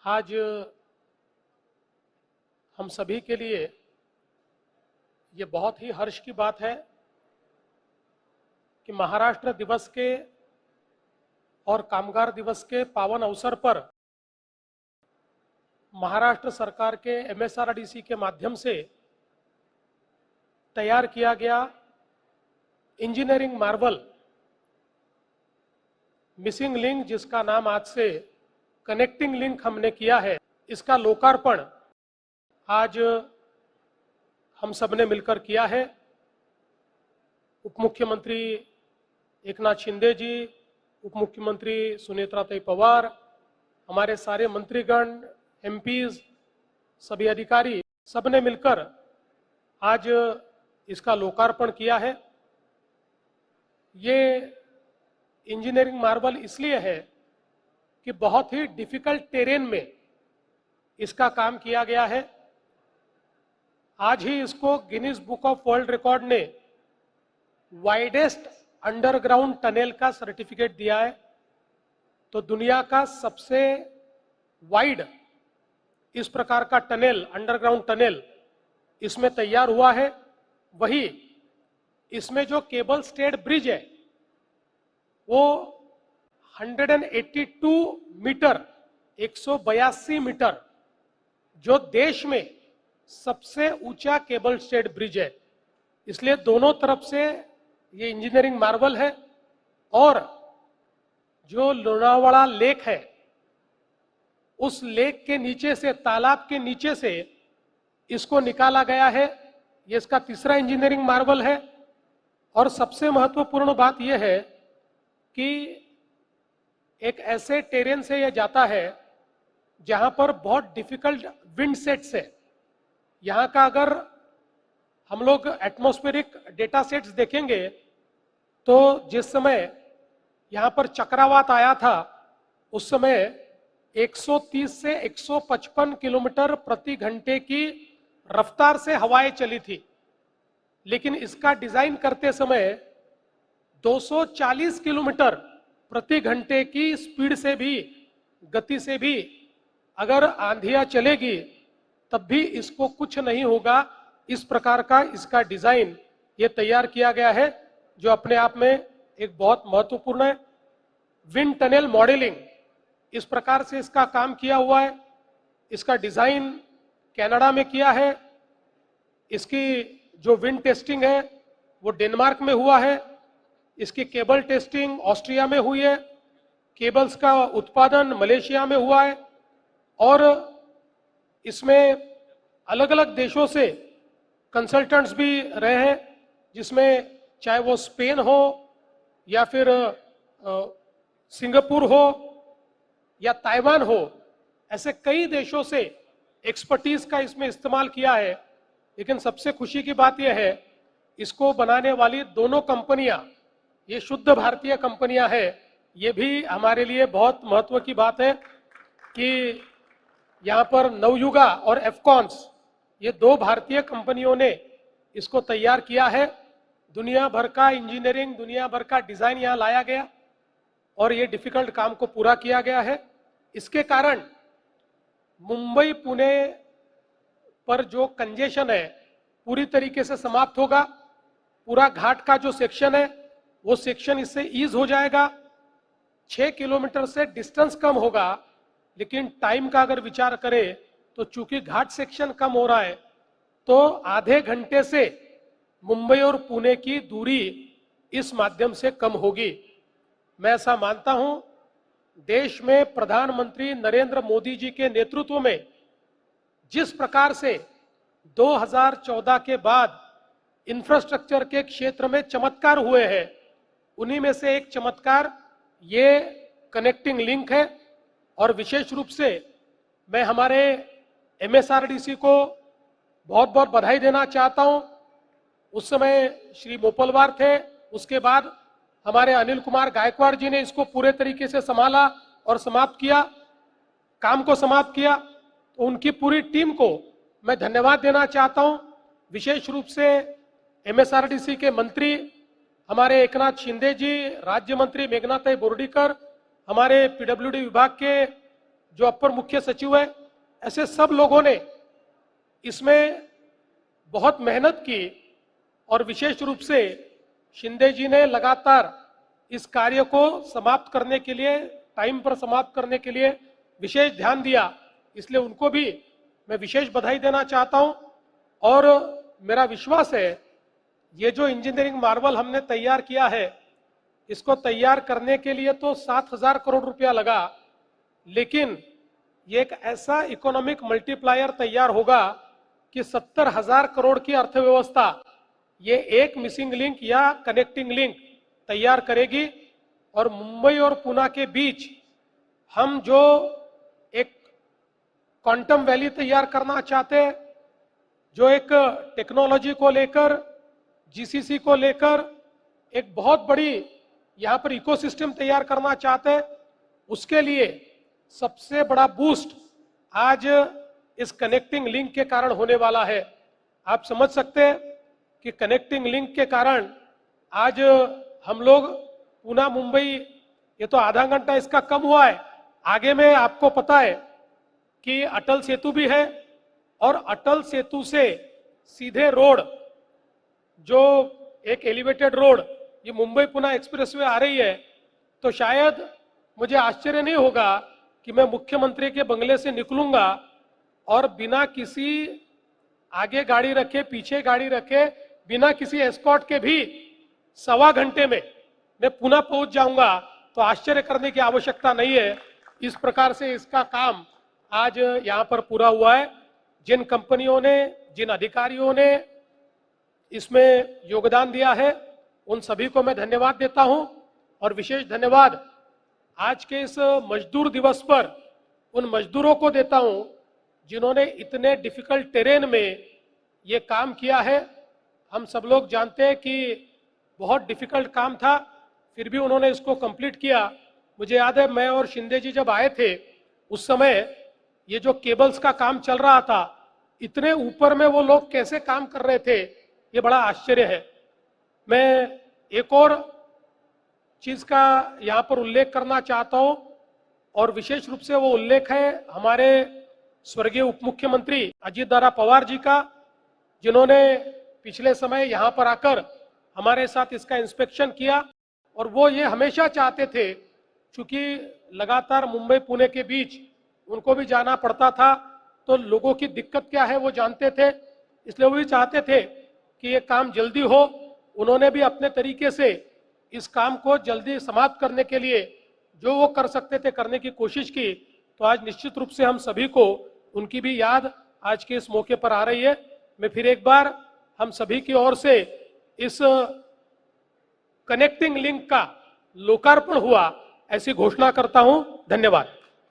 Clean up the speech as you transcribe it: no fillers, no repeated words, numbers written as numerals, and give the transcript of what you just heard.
आज हम सभी के लिए ये बहुत ही हर्ष की बात है कि महाराष्ट्र दिवस के और कामगार दिवस के पावन अवसर पर महाराष्ट्र सरकार के एमएसआरडीसी के माध्यम से तैयार किया गया इंजीनियरिंग मार्वल मिसिंग लिंक, जिसका नाम आज से कनेक्टिंग लिंक हमने किया है, इसका लोकार्पण आज हम सबने मिलकर किया है। उप मुख्यमंत्री एकनाथ शिंदे जी, उप मुख्यमंत्री सुनेत्राताई पवार, हमारे सारे मंत्रीगण, एमपीज, सभी अधिकारी, सबने मिलकर आज इसका लोकार्पण किया है। ये इंजीनियरिंग मार्वल इसलिए है कि बहुत ही डिफिकल्ट टेरेन में इसका काम किया गया है। आज ही इसको Guinness book of world record ने वाइडेस्ट अंडरग्राउंड टनल का सर्टिफिकेट दिया है। तो दुनिया का सबसे वाइड इस प्रकार का टनल, अंडरग्राउंड टनल, इसमें तैयार हुआ है। वही इसमें जो केबल स्टेड ब्रिज है वो 182 मीटर, 182 मीटर, जो देश में सबसे ऊंचा केबल स्टेड ब्रिज है। इसलिए दोनों तरफ से ये इंजीनियरिंग मार्वल है। और जो लोनावाड़ा लेक है, उस लेक के नीचे से, तालाब के नीचे से इसको निकाला गया है। ये इसका तीसरा इंजीनियरिंग मार्वल है। और सबसे महत्वपूर्ण बात यह है कि एक ऐसे टेरेन से यह जाता है जहां पर बहुत डिफिकल्ट विंड सेट्स है। यहाँ का अगर हम लोग एटमॉस्फेरिक डेटा सेट्स देखेंगे तो जिस समय यहाँ पर चक्रवात आया था उस समय 130 से 155 किलोमीटर प्रति घंटे की रफ्तार से हवाएं चली थी। लेकिन इसका डिजाइन करते समय 240 किलोमीटर प्रति घंटे की स्पीड से भी, गति से भी अगर आंधियां चलेगी तब भी इसको कुछ नहीं होगा। इस प्रकार का इसका डिजाइन ये तैयार किया गया है, जो अपने आप में एक बहुत महत्वपूर्ण है। विंड टनल मॉडलिंग, इस प्रकार से इसका काम किया हुआ है। इसका डिजाइन कनाडा में किया है। इसकी जो विंड टेस्टिंग है वो डेनमार्क में हुआ है। इसकी केबल टेस्टिंग ऑस्ट्रिया में हुई है। केबल्स का उत्पादन मलेशिया में हुआ है। और इसमें अलग अलग देशों से कंसल्टेंट्स भी रहे हैं, जिसमें चाहे वो स्पेन हो या फिर सिंगापुर हो या ताइवान हो, ऐसे कई देशों से एक्सपर्टीज का इसमें इस्तेमाल किया है। लेकिन सबसे खुशी की बात यह है, इसको बनाने वाली दोनों कंपनियां, ये शुद्ध भारतीय कंपनियां हैं। ये भी हमारे लिए बहुत महत्व की बात है कि यहाँ पर नवयुगा और एफकॉन्स, ये दो भारतीय कंपनियों ने इसको तैयार किया है। दुनिया भर का इंजीनियरिंग, दुनिया भर का डिजाइन यहाँ लाया गया और ये डिफिकल्ट काम को पूरा किया गया है। इसके कारण मुंबई पुणे पर जो कंजेशन है पूरी तरीके से समाप्त होगा। पूरा घाट का जो सेक्शन है वो सेक्शन इससे ईज हो जाएगा। 6 किलोमीटर से डिस्टेंस कम होगा, लेकिन टाइम का अगर विचार करें तो चूंकि घाट सेक्शन कम हो रहा है तो आधे घंटे से मुंबई और पुणे की दूरी इस माध्यम से कम होगी। मैं ऐसा मानता हूं, देश में प्रधानमंत्री नरेंद्र मोदी जी के नेतृत्व में जिस प्रकार से 2014 के बाद इंफ्रास्ट्रक्चर के क्षेत्र में चमत्कार हुए हैं, उन्हीं में से एक चमत्कार ये कनेक्टिंग लिंक है। और विशेष रूप से मैं हमारे एमएसआरडीसी को बहुत बहुत बधाई देना चाहता हूं। उस समय श्री मोपलवार थे, उसके बाद हमारे अनिल कुमार गायकवाड़ जी ने इसको पूरे तरीके से संभाला और समाप्त किया, काम को समाप्त किया। तो उनकी पूरी टीम को मैं धन्यवाद देना चाहता हूं। विशेष रूप से एमएसआरडीसी के मंत्री हमारे एकनाथ शिंदे जी, राज्य मंत्री मेघनाताई बोर्डीकर, हमारे पीडब्ल्यूडी विभाग के जो अपर मुख्य सचिव है, ऐसे सब लोगों ने इसमें बहुत मेहनत की और विशेष रूप से शिंदे जी ने लगातार इस कार्य को समाप्त करने के लिए, टाइम पर समाप्त करने के लिए विशेष ध्यान दिया। इसलिए उनको भी मैं विशेष बधाई देना चाहता हूं। और मेरा विश्वास है ये जो इंजीनियरिंग मार्वल हमने तैयार किया है, इसको तैयार करने के लिए तो 7,000 करोड़ रुपया लगा, लेकिन ये एक ऐसा इकोनॉमिक मल्टीप्लायर तैयार होगा कि 70,000 करोड़ की अर्थव्यवस्था ये एक मिसिंग लिंक या कनेक्टिंग लिंक तैयार करेगी। और मुंबई और पुणे के बीच हम जो एक क्वांटम वैली तैयार करना चाहते हैं, जो एक टेक्नोलॉजी को लेकर, जीसीसी को लेकर एक बहुत बड़ी यहां पर इकोसिस्टम तैयार करना चाहते हैं, उसके लिए सबसे बड़ा बूस्ट आज इस कनेक्टिंग लिंक के कारण होने वाला है। आप समझ सकते हैं कि कनेक्टिंग लिंक के कारण आज हम लोग पुणे मुंबई, ये तो आधा घंटा इसका कम हुआ है, आगे में आपको पता है कि अटल सेतु भी है, और अटल सेतु से सीधे रोड, जो एक एलिवेटेड रोड, ये मुंबई पुणे एक्सप्रेसवे आ रही है, तो शायद मुझे आश्चर्य नहीं होगा कि मैं मुख्यमंत्री के बंगले से निकलूंगा और बिना किसी आगे गाड़ी रखे, पीछे गाड़ी रखे, बिना किसी एस्कॉर्ट के भी 1.25 घंटे में मैं पुणे पहुंच जाऊंगा। तो आश्चर्य करने की आवश्यकता नहीं है। इस प्रकार से इसका काम आज यहां पर पूरा हुआ है। जिन कंपनियों ने, जिन अधिकारियों ने इसमें योगदान दिया है, उन सभी को मैं धन्यवाद देता हूं। और विशेष धन्यवाद आज के इस मजदूर दिवस पर उन मजदूरों को देता हूं जिन्होंने इतने डिफिकल्ट टेरेन में ये काम किया है। हम सब लोग जानते हैं कि बहुत डिफिकल्ट काम था, फिर भी उन्होंने इसको कंप्लीट किया। मुझे याद है मैं और शिंदे जी जब आए थे, उस समय ये जो केबल्स का काम चल रहा था, इतने ऊपर में वो लोग कैसे काम कर रहे थे, ये बड़ा आश्चर्य है। मैं एक और चीज का यहाँ पर उल्लेख करना चाहता हूं, और विशेष रूप से वो उल्लेख है हमारे स्वर्गीय उप मुख्यमंत्री अजीत पवार जी का, जिन्होंने पिछले समय यहाँ पर आकर हमारे साथ इसका इंस्पेक्शन किया। और वो ये हमेशा चाहते थे, चूंकि लगातार मुंबई पुणे के बीच उनको भी जाना पड़ता था, तो लोगों की दिक्कत क्या है वो जानते थे, इसलिए वो भी चाहते थे कि ये काम जल्दी हो। उन्होंने भी अपने तरीके से इस काम को जल्दी समाप्त करने के लिए जो वो कर सकते थे करने की कोशिश की। तो आज निश्चित रूप से हम सभी को उनकी भी याद आज के इस मौके पर आ रही है। मैं फिर एक बार हम सभी की ओर से इस कनेक्टिंग लिंक का लोकार्पण हुआ ऐसी घोषणा करता हूं। धन्यवाद।